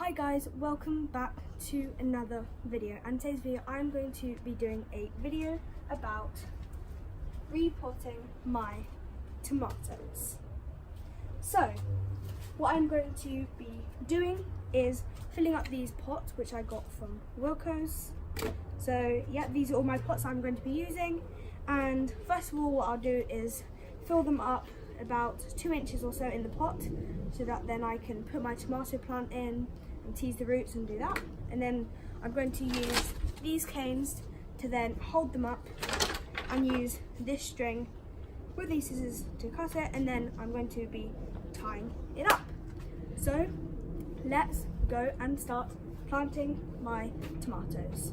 Hi guys, welcome back to another video, and today's video I'm going to be doing a video about repotting my tomatoes. So what I'm going to be doing is filling up these pots which I got from Wilco's. So yeah, these are all my pots I'm going to be using, and first of all what I'll do is fill them up about 2 inches or so in the pot, so that then I can put my tomato plant in and tease the roots and do that. And then I'm going to use these canes to then hold them up, and use this string with these scissors to cut it, and then I'm going to be tying it up. So let's go and start planting my tomatoes.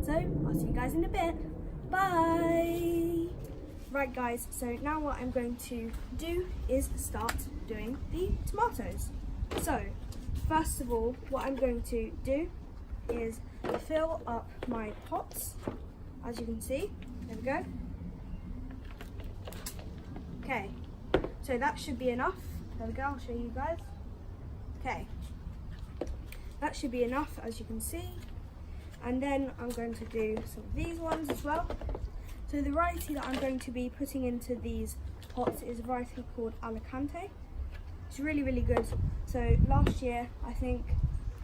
So I'll see you guys in a bit. Bye! Right guys, so now what I'm going to do is start doing the tomatoes. So first of all, what I'm going to do is fill up my pots, as you can see. There we go. Okay, so that should be enough. There we go, I'll show you guys. Okay, that should be enough, as you can see. And then I'm going to do some of these ones as well. So the variety that I'm going to be putting into these pots is a variety called Alicante. It's really, really good. So last year, I think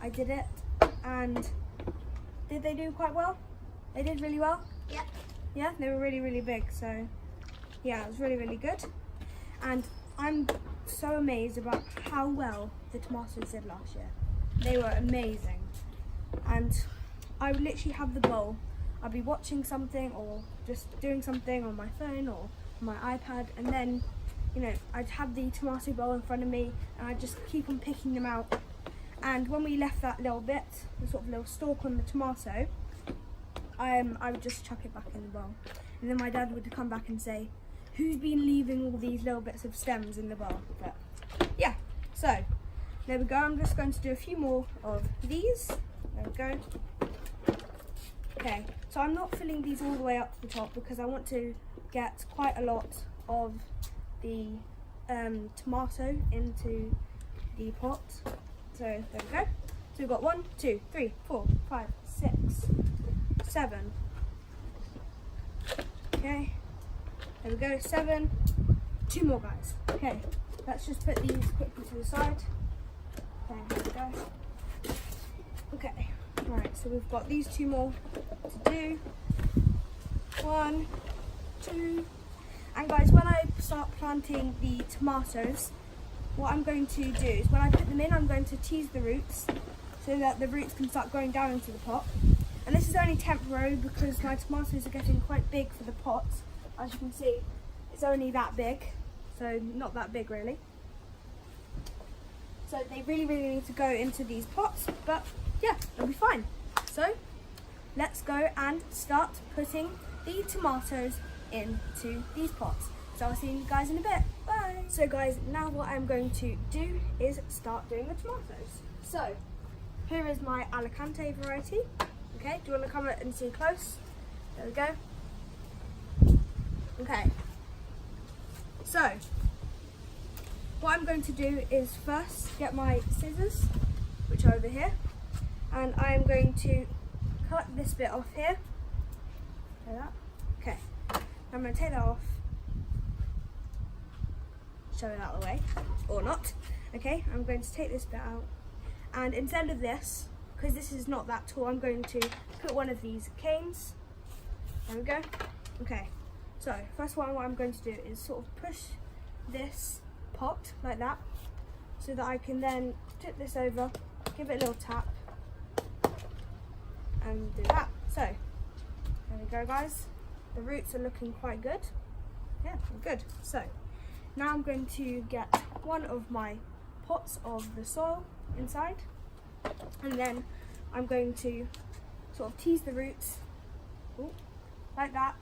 I did it, and did they do quite well? They did really well? Yeah. Yeah, they were really, really big. So yeah, it was really, really good. And I'm so amazed about how well the tomatoes did last year. They were amazing. And I would literally have the bowl. I'd be watching something or just doing something on my phone or my iPad, and then, you know, I'd have the tomato bowl in front of me and I'd just keep on picking them out. And when we left that little bit, the sort of little stalk on the tomato, I would just chuck it back in the bowl. And then my dad would come back and say, who's been leaving all these little bits of stems in the bowl? But yeah, so there we go. I'm just going to do a few more of these. There we go. Okay, so I'm not filling these all the way up to the top because I want to get quite a lot of the tomato into the pot. So there we go. So we've got 1, 2, 3, 4, 5, 6, 7. Okay, there we go, 7. 2 more guys. Okay, let's just put these quickly to the side. Okay, there we go. Okay. Right, so we've got these 2 more to do. 1, 2. And guys, when I start planting the tomatoes, what I'm going to do is when I put them in, I'm going to tease the roots so that the roots can start going down into the pot. And this is only temporary because my tomatoes are getting quite big for the pot. As you can see, it's only that big, so not that big really. So they really, really need to go into these pots, but yeah, it'll be fine. So let's go and start putting the tomatoes into these pots. So I'll see you guys in a bit. Bye. So guys, now what I'm going to do is start doing the tomatoes. So here is my Alicante variety. Okay, do you want to come and see close? There we go. Okay. So what I'm going to do is first get my scissors, which are over here, and I am going to cut this bit off here, like that. Okay, I'm going to take that off, shove it out of the way, or not. Okay, I'm going to take this bit out, and instead of this, because this is not that tall, I'm going to put one of these canes. There we go. Okay, so first one, what I'm going to do is sort of push this pot like that, so that I can then tip this over, give it a little tap, and do that. So there we go guys, the roots are looking quite good. Yeah, good. So now I'm going to get one of my pots of the soil inside, and then I'm going to sort of tease the roots, like that,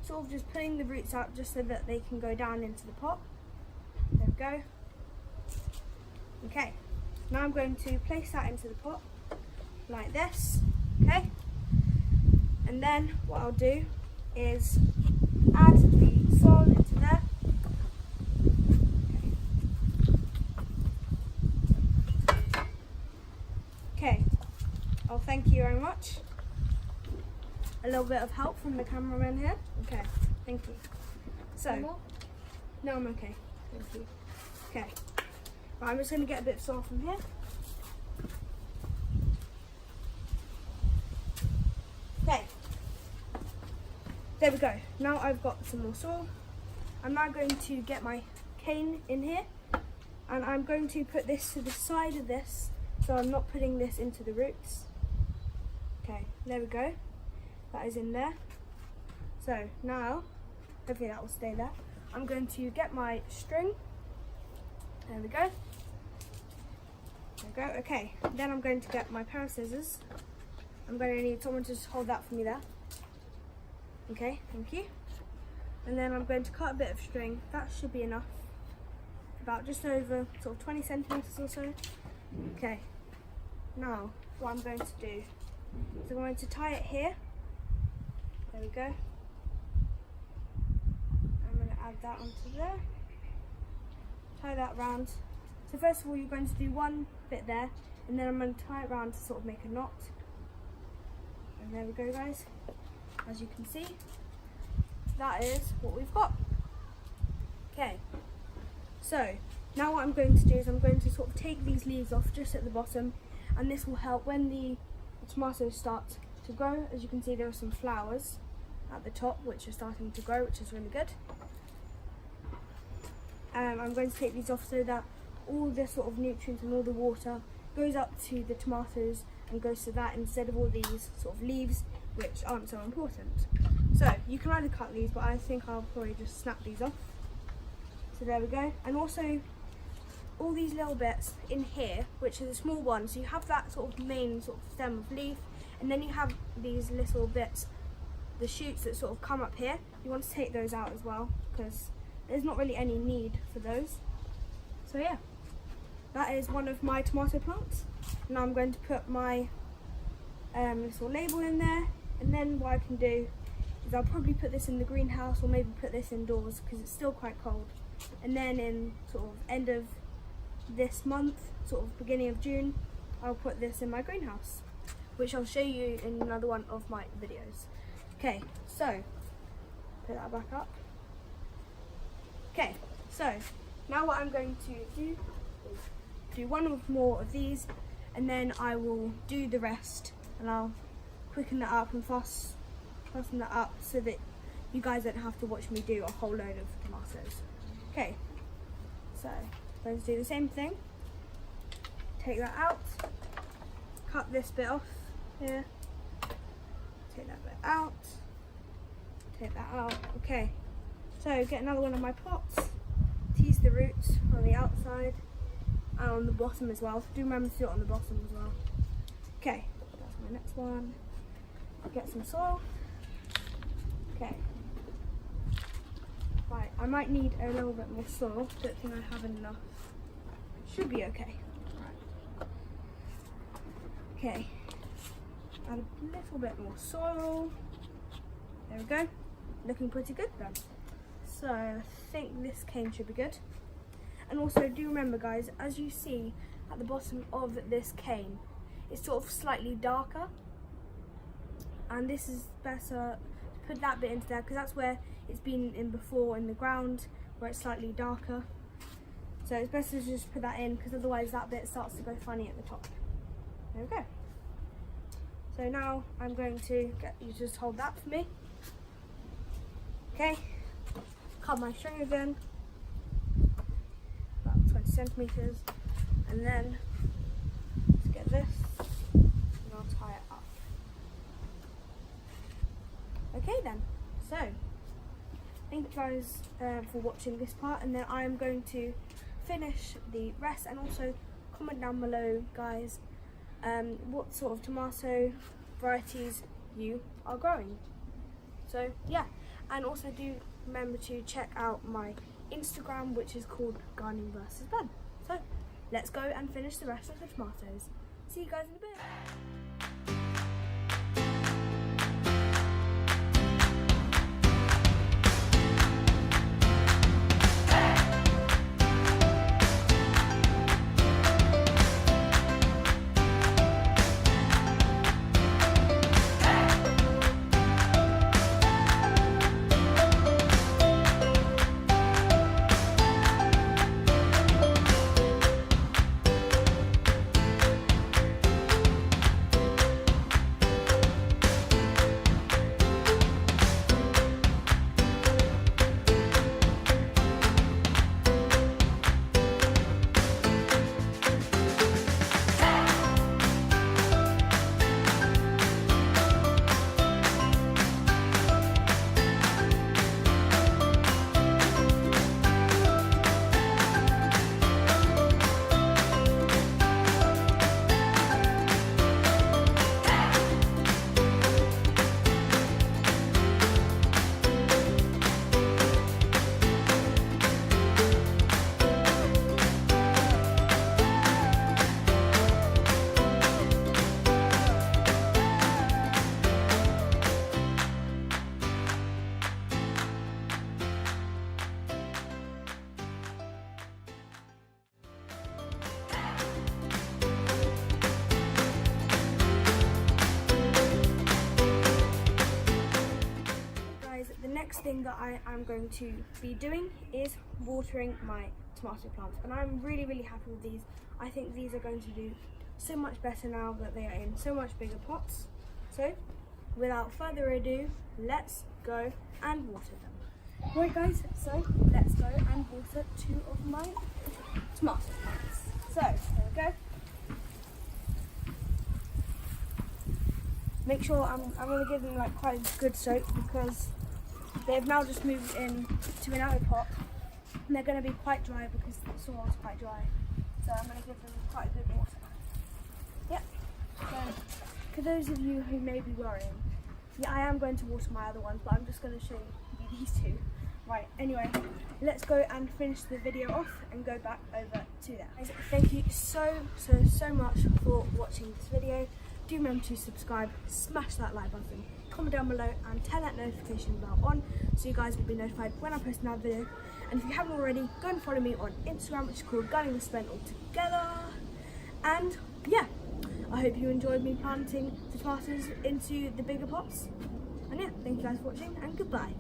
sort of just pulling the roots out just so that they can go down into the pot. There we go. Okay, now I'm going to place that into the pot like this. Okay, and then what I'll do is add the soil into there. Oh, thank you very much. A little bit of help from the cameraman here. Okay, thank you. So, no, I'm okay. Thank you. Okay, right, I'm just going to get a bit of soil from here. Okay, there we go. Now I've got some more soil. I'm now going to get my cane in here, and I'm going to put this to the side of this, so I'm not putting this into the roots. Okay, there we go. That is in there. So now, hopefully that will stay there. I'm going to get my string. There we go. There we go. Okay, then I'm going to get my pair of scissors. I'm going to need someone to just hold that for me there. Okay, thank you. And then I'm going to cut a bit of string. That should be enough. About just over sort of 20 centimeters or so. Okay, now what I'm going to do is I'm going to tie it here. There we go. I'm going to add that onto there. Tie that round. So first of all, you're going to do one bit there, and then I'm going to tie it round to sort of make a knot. And there we go, guys. As you can see, that is what we've got. Okay, so now what I'm going to do is I'm going to sort of take these leaves off just at the bottom, and this will help when the tomatoes start to grow. As you can see, there are some flowers at the top which are starting to grow, which is really good. I'm going to take these off so that all the sort of nutrients and all the water goes up to the tomatoes and goes to that instead of all these sort of leaves which aren't so important. So you can either cut these, but I think I'll probably just snap these off. So there we go. And also all these little bits in here, which are the small ones, so you have that sort of main sort of stem of leaf, and then you have these little bits, the shoots that sort of come up here. You want to take those out as well, because there's not really any need for those. So yeah, that is one of my tomato plants. Now I'm going to put my little label in there, and then what I can do is I'll probably put this in the greenhouse, or maybe put this indoors because it's still quite cold. And then in sort of end of this month, sort of beginning of June, I'll put this in my greenhouse, which I'll show you in another one of my videos. Okay, so put that back up. Okay, so now what I'm going to do is do one more of these, and then I will do the rest, and I'll quicken that up and fasten that up so that you guys don't have to watch me do a whole load of tomatoes. Okay, so I'm going to do the same thing. Take that out, cut this bit off here, take that bit out, take that out. Okay, so get another one of my pots, tease the roots on the outside and on the bottom as well. Do remember to do it on the bottom as well. Okay, that's my next one. Get some soil. Okay. Right, I might need a little bit more soil. Don't think I have enough. Should be okay. Right. Okay. Add a little bit more soil. There we go. Looking pretty good then. So I think this cane should be good. And also do remember, guys, as you see at the bottom of this cane, it's sort of slightly darker. And this is better to put that bit into there because that's where it's been in before in the ground, where it's slightly darker. So it's better to just put that in because otherwise that bit starts to go funny at the top. There we go. So now I'm going to get you to just hold that for me. Okay, cut my string again, about 20 centimeters, and then let's get this and I'll tie it up. Okay then, so thank you guys for watching this part, and then I'm going to finish the rest, and also comment down below, guys, what sort of tomato varieties you are growing. So yeah, and also do remember to check out my Instagram, which is called Gardening vs Ben. So let's go and finish the rest of the tomatoes. See you guys in a bit. thing that I am going to be doing is watering my tomato plants, and I'm really happy with these. I think these are going to do so much better now that they are in so much bigger pots. So without further ado, let's go and water them. Right guys, so let's go and water 2 of my tomato plants. So there we go. Make sure I'm going to give them like quite a good soak, because they've now just moved in to another pot and they're going to be quite dry because the soil is quite dry. So I'm going to give them quite a good water. Yep. So for those of you who may be worrying, yeah, I am going to water my other ones, but I'm just going to show you these 2. Right, anyway, let's go and finish the video off and go back over to that. Thank you so much for watching this video. Do remember to subscribe, smash that like button, comment down below and turn that notification bell on so you guys will be notified when I post another video. And if you haven't already, go and follow me on Instagram, which is called Gunning with Spent all together. And yeah, I hope you enjoyed me planting the tomatoes into the bigger pots. And yeah, thank you guys for watching and goodbye.